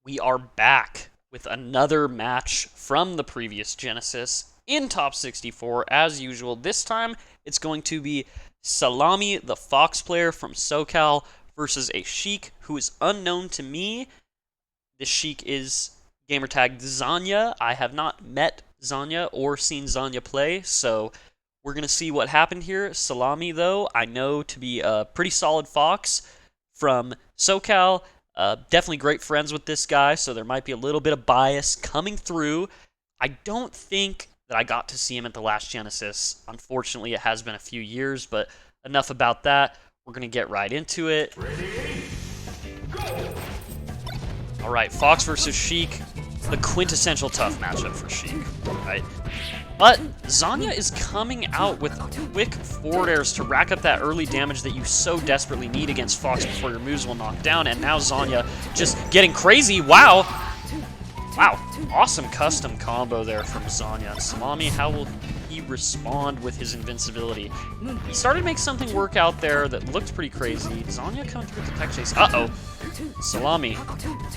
We are back with another match from the previous Genesis in Top 64 as usual. This time it's going to be Salami, the Fox player from SoCal, versus a Sheik who is unknown to me. This Sheik is gamertagged Zanya. I have not met Zanya or seen Zanya play, so we're going to see what happened here. Salami, though, I know to be a pretty solid Fox from SoCal. Definitely great friends with this guy, so there might be a little bit of bias coming through. I don't think that I got to see him at the last Genesis. Unfortunately, it has been a few years, but enough about that. We're going to get right into it. Ready, go! All right, Fox versus Sheik, the quintessential tough matchup for Sheik, right? But Zanya is coming out with quick forward airs to rack up that early damage that you so desperately need against Fox before your moves will knock down, and now Zanya just getting crazy. Wow! Wow, awesome custom combo there from Zanya. And Salami, how will he respond with his invincibility? He started to make something work out there that looked pretty crazy. Zanya coming through with the tech chase. Uh-oh. Salami,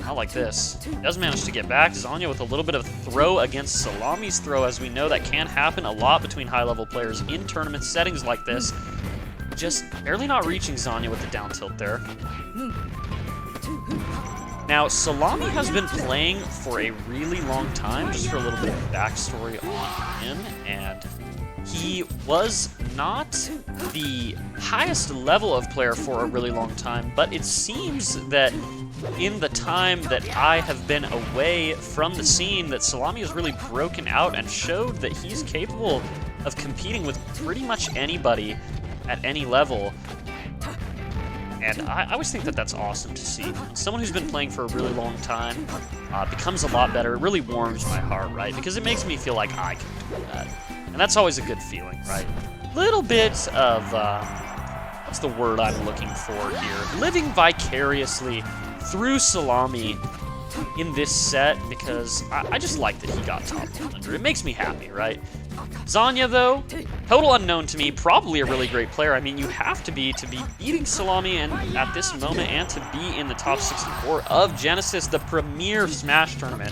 not like this. Does manage to get back. Zanya with a little bit of throw against Salami's throw. As we know, that can happen a lot between high-level players in tournament settings like this. Just barely not reaching Zanya with the down tilt there. Now, Salami has been playing for a really long time, just for a little bit of backstory on him, and he was not the highest level of player for a really long time, but it seems that in the time that I have been away from the scene, that Salami has really broken out and showed that he's capable of competing with pretty much anybody at any level. And I always think that that's awesome to see. When someone who's been playing for a really long time becomes a lot better. It really warms my heart, right? Because it makes me feel like I can do that. And that's always a good feeling, right? Little bit of, what's the word I'm looking for here? Living vicariously through Salami in this set, because I just like that he got top 100. It makes me happy, right? Zanya, though, total unknown to me, probably a really great player. I mean, you have to be beating Salami and at this moment and to be in the top 64 of Genesis, the premier Smash tournament.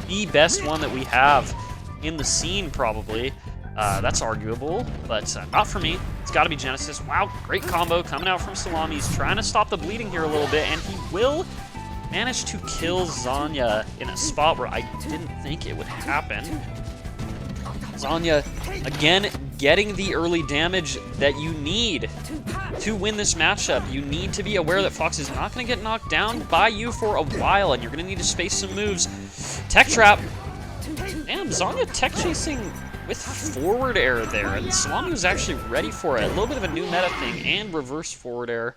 The best one that we have in the scene, probably. That's arguable, but not for me. It's got to be Genesis. Wow, great combo coming out from Salami. He's trying to stop the bleeding here a little bit, and he will manage to kill Zanya in a spot where I didn't think it would happen. Zanya, again, getting the early damage that you need to win this matchup. You need to be aware that Fox is not going to get knocked down by you for a while, and you're going to need to space some moves. Tech trap. Damn, Zanya tech chasing with forward air there, and Salami was actually ready for it. A little bit of a new meta thing, and reverse forward air.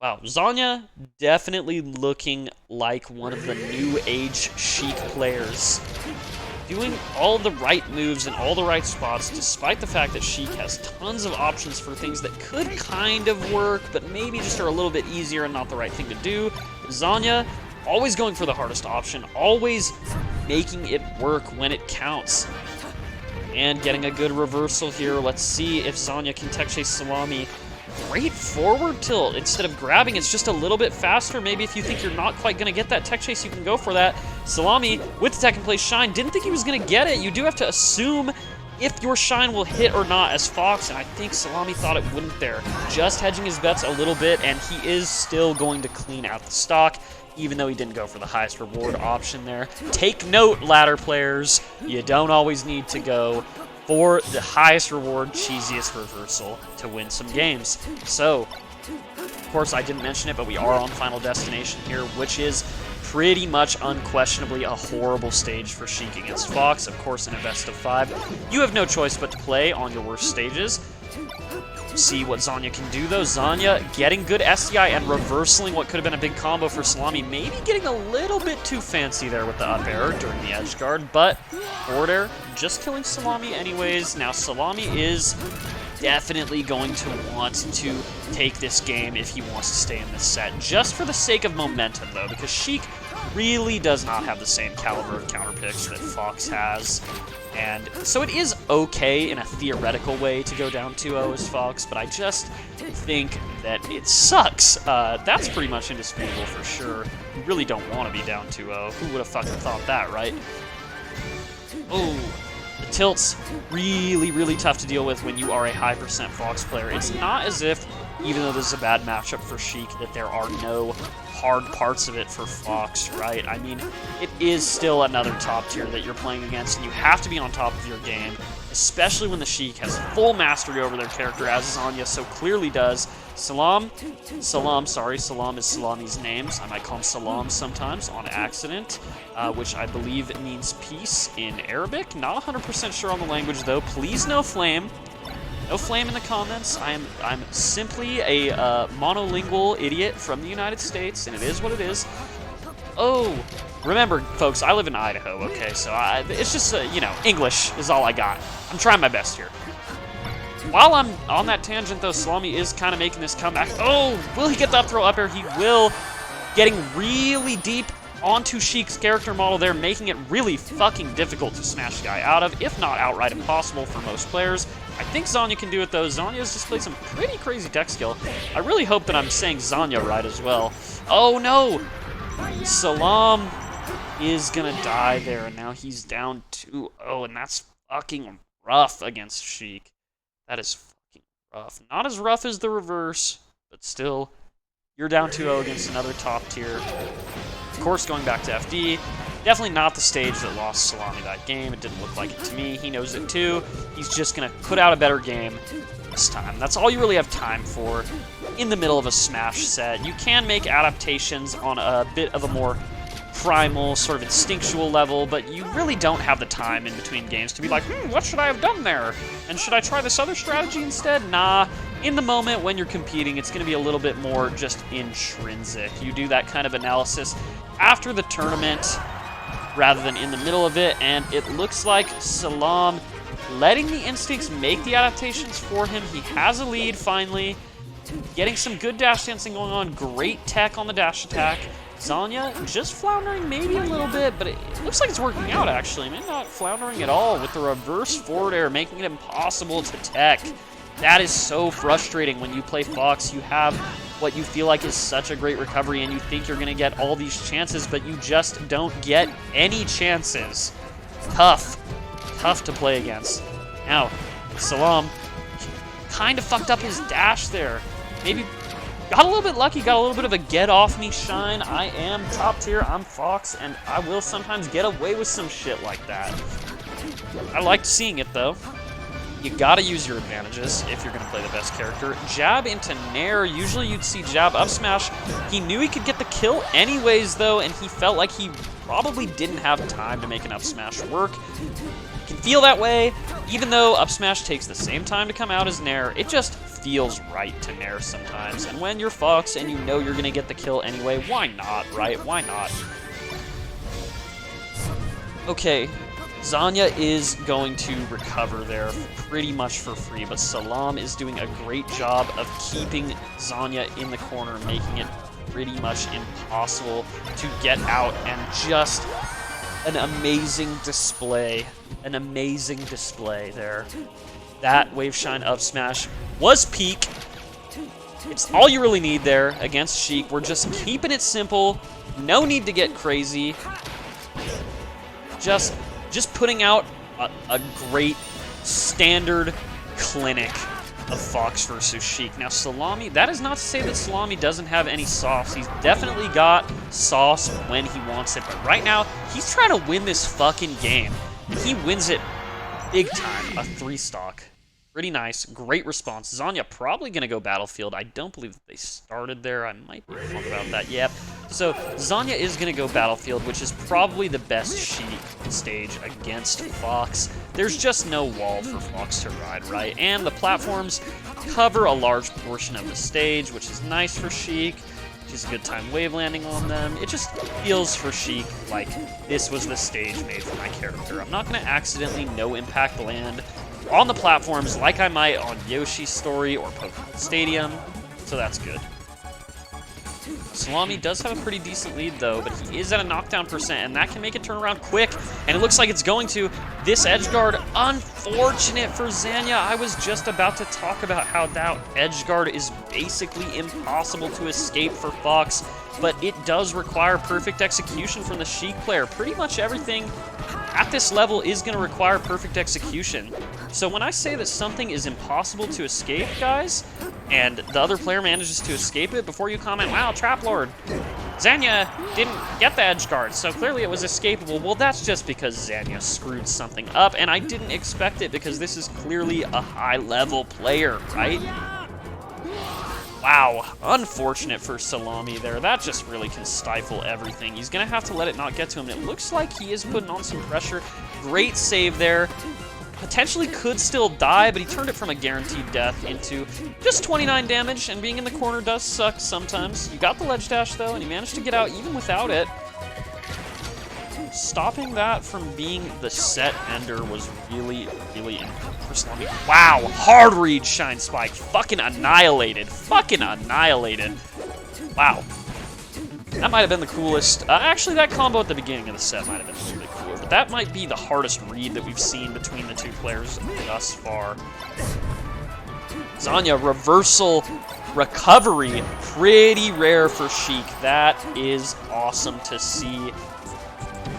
Wow, Zanya definitely looking like one of the new age Sheik players. Doing all the right moves in all the right spots, despite the fact that Sheik has tons of options for things that could kind of work, but maybe just are a little bit easier and not the right thing to do. Zanya, always going for the hardest option, always making it work when it counts. And getting a good reversal here. Let's see if Zanya can tech chase Salami. Great forward tilt. Instead of grabbing, it's just a little bit faster. Maybe if you think you're not quite going to get that tech chase, you can go for that. Salami with the tech and play shine. Didn't think he was going to get it. You do have to assume if your shine will hit or not as Fox, and I think Salami thought it wouldn't there. Just hedging his bets a little bit, and he is still going to clean out the stock, even though he didn't go for the highest reward option there. Take note, ladder players. You don't always need to go for the highest reward, cheesiest reversal to win some games. So, of course, I didn't mention it, but we are on Final Destination here, which is pretty much unquestionably a horrible stage for Sheik against Fox. Of course, in a best of 5, you have no choice but to play on your worst stages. See what Zanya can do, though. Zanya getting good SDI and reversing what could have been a big combo for Salami. Maybe getting a little bit too fancy there with the up air during the edge guard, but forward air just killing Salami anyways. Now, Salami is definitely going to want to take this game if he wants to stay in this set, just for the sake of momentum, though, because Sheik really does not have the same caliber of counter picks that Fox has. And so it is okay in a theoretical way to go down 2-0 as Fox, but I just think that it sucks. That's pretty much indisputable for sure. You really don't want to be down 2-0. Who would have fucking thought that, right? Oh, the tilt's really, really tough to deal with when you are a high percent Fox player. It's not as if, even though this is a bad matchup for Sheik, that there are no hard parts of it for Fox, right? I mean, it is still another top tier that you're playing against, and you have to be on top of your game, especially when the Sheik has full mastery over their character, as Zanya so clearly does. Salam is Salami's name. I might call him Salam sometimes on accident, which I believe means peace in Arabic. Not 100% sure on the language, though. Please no flame. No flame in the comments. I'm simply a monolingual idiot from the United States, and it is what it is. Oh, remember, folks, I live in Idaho, okay? So it's just, you know, English is all I got. I'm trying my best here. While I'm on that tangent, though, Salami is kind of making this comeback. Oh, will he get the up throw up air? He will. Getting really deep onto Sheik's character model there, making it really fucking difficult to smash the guy out of, if not outright impossible for most players. I think Zanya can do it, though. Zanya's displayed some pretty crazy deck skill. I really hope that I'm saying Zanya right as well. Oh, no! Salam is gonna die there, and now he's down 2-0, and that's fucking rough against Sheik. That is fucking rough. Not as rough as the reverse, but still, you're down 2-0 against another top tier. Of course, going back to FD, definitely not the stage that lost Salami that game. It didn't look like it to me. He knows it too. He's just going to put out a better game this time. That's all you really have time for in the middle of a Smash set. You can make adaptations on a bit of a more primal, sort of instinctual level, but you really don't have the time in between games to be like, what should I have done there? And should I try this other strategy instead? Nah. In the moment when you're competing, it's going to be a little bit more just intrinsic. You do that kind of analysis after the tournament rather than in the middle of it, and it looks like Salam letting the instincts make the adaptations for him. He has a lead finally, getting some good dash dancing going on, great tech on the dash attack. Zanya just floundering maybe a little bit, but it looks like it's working out actually. Maybe not floundering at all with the reverse forward air, making it impossible to tech. That is so frustrating when you play Fox. You have what you feel like is such a great recovery, and you think you're going to get all these chances, but you just don't get any chances. Tough. Tough to play against. Now, Salam kind of fucked up his dash there. Maybe got a little bit lucky, got a little bit of a get off me shine. I am top tier, I'm Fox, and I will sometimes get away with some shit like that. I liked seeing it though. You gotta use your advantages if you're gonna play the best character. Jab into Nair, usually you'd see jab up smash. He knew he could get the kill anyways though, and he felt like he probably didn't have time to make an up smash work. You can feel that way, even though up smash takes the same time to come out as Nair, it just feels right to Nair sometimes. And when you're Fox and you know you're gonna get the kill anyway, why not, right? Why not? Okay. Zanya is going to recover there pretty much for free, but Salam is doing a great job of keeping Zanya in the corner, making it pretty much impossible to get out, and just an amazing display. An amazing display there. That Wave Shine up smash was peak. It's all you really need there against Sheik. We're just keeping it simple. No need to get crazy. Just putting out a great standard clinic of Fox versus Sheik. Now, Salami, that is not to say that Salami doesn't have any sauce. He's definitely got sauce when he wants it. But right now, he's trying to win this fucking game. And he wins it big time. A 3-stock. Pretty nice. Great response. Zanya probably going to go Battlefield. I don't believe that they started there. I might be wrong about that. Yep. So Zanya is going to go Battlefield, which is probably the best Sheik stage against Fox. There's just no wall for Fox to ride, right? And the platforms cover a large portion of the stage, which is nice for Sheik. She's a good time wave landing on them. It just feels for Sheik like this was the stage made for my character. I'm not going to accidentally no impact land on the platforms like I might on Yoshi's Story or Pokemon Stadium, so that's good. Salami does have a pretty decent lead, though, but he is at a knockdown percent, and that can make it turn around quick, and it looks like it's going to. This edge guard, unfortunate for Zanya. I was just about to talk about how that edge guard is basically impossible to escape for Fox, but it does require perfect execution from the Sheik player. Pretty much everything at this level is going to require perfect execution. So when I say that something is impossible to escape, guys, and the other player manages to escape it, before you comment, wow, Trap Lord, Zanya didn't get the edge guard, so clearly it was escapable. Well, that's just because Zanya screwed something up, and I didn't expect it because this is clearly a high-level player, right? Wow, unfortunate for Salami there. That just really can stifle everything. He's going to have to let it not get to him. And it looks like he is putting on some pressure. Great save there. Potentially could still die, but he turned it from a guaranteed death into just 29 damage, and being in the corner does suck sometimes. You got the ledge dash, though, and you managed to get out even without it. Stopping that from being the set ender was really, really important for Salami. Wow, hard read Shine Spike. Fucking annihilated. Fucking annihilated. Wow. That might have been the coolest. Actually, that combo at the beginning of the set might have been a little bit cooler, but that might be the hardest read that we've seen between the two players thus far. Zanya, reversal recovery. Pretty rare for Sheik. That is awesome to see.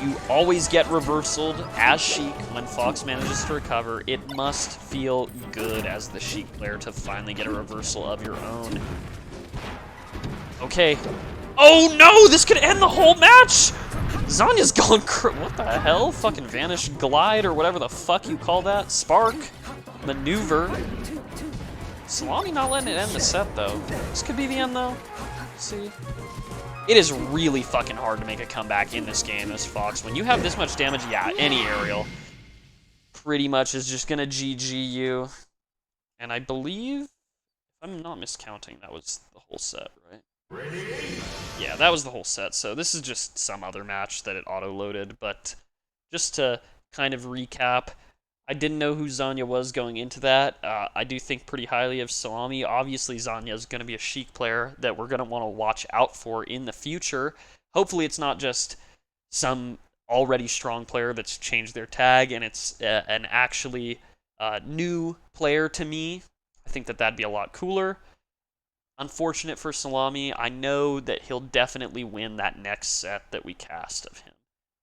You always get reversaled as Sheik when Fox manages to recover. It must feel good as the Sheik player to finally get a reversal of your own. Okay. Oh no! This could end the whole match! Zanya's gone what the hell? Fucking Vanish Glide or whatever the fuck you call that? Spark. Maneuver. Salami not letting it end the set though. This could be the end though. Let's see. It is really fucking hard to make a comeback in this game as Fox. When you have this much damage, yeah, any aerial pretty much is just gonna GG you. And I believe, if I'm not miscounting, that was the whole set, right? Ready? Yeah, that was the whole set. So this is just some other match that it auto-loaded. But just to kind of recap, I didn't know who Zanya was going into that. I do think pretty highly of Salami. Obviously, Zanya is going to be a Sheik player that we're going to want to watch out for in the future. Hopefully, it's not just some already strong player that's changed their tag, and it's an actually new player to me. I think that that'd be a lot cooler. Unfortunate for Salami. I know that he'll definitely win that next set that we cast of him.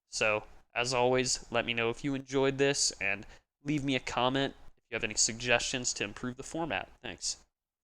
So, as always, let me know if you enjoyed this, and leave me a comment if you have any suggestions to improve the format. Thanks.